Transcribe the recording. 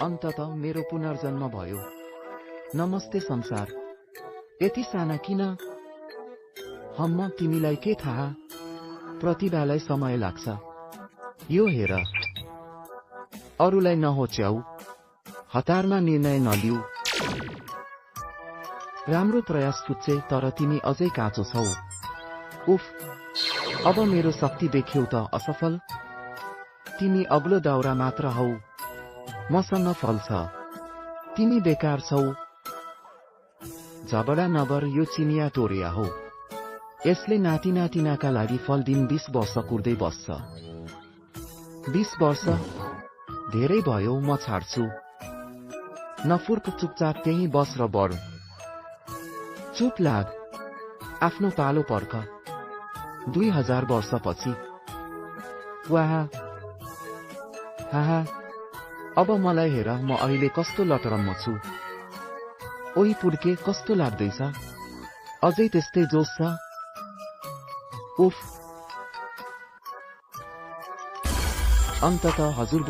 अन्ततः मेरो पुनर्जन्म भयो। नमस्ते संसार, यति साना किन? हम्म, तिमीलाई के थाहा, प्रतिभालाई समय लाग्छ। यो हेर, अरूलाई नहोच्याऊ, हतारमा निर्णय नलिऊ। राम्रो प्रयास फुच्चे, तर तिमी अझै काँचो छौ। उफ, अब मेरो शक्ति देख्यौ त असफल? तिमी अग्लो दाउरा मात्र हौ, मसँग फल छ, तिमी बेकार छौ। झगडा नगर, यो चिनिया टोरिया हो। यसले नाति नातिनाका लागि फल दिन 20 वर्ष कुर्दै बस्छ। 20 वर्ष धेरै भयो, म छाड्छु। नफुर्क, चुपचाप त्यही बस र बढ। चुप लाग, आफ्नो पालो पर्ख। 2000 वर्षपछि। वाह, हाहा, अब मलाई हेर, म अहिले कस्तो लटरम्म छु। ओइ पुड्के, कस्तो लाग्दैछ? अझै त्यस्तै जोस छ? उफ। अन्ततः हजुर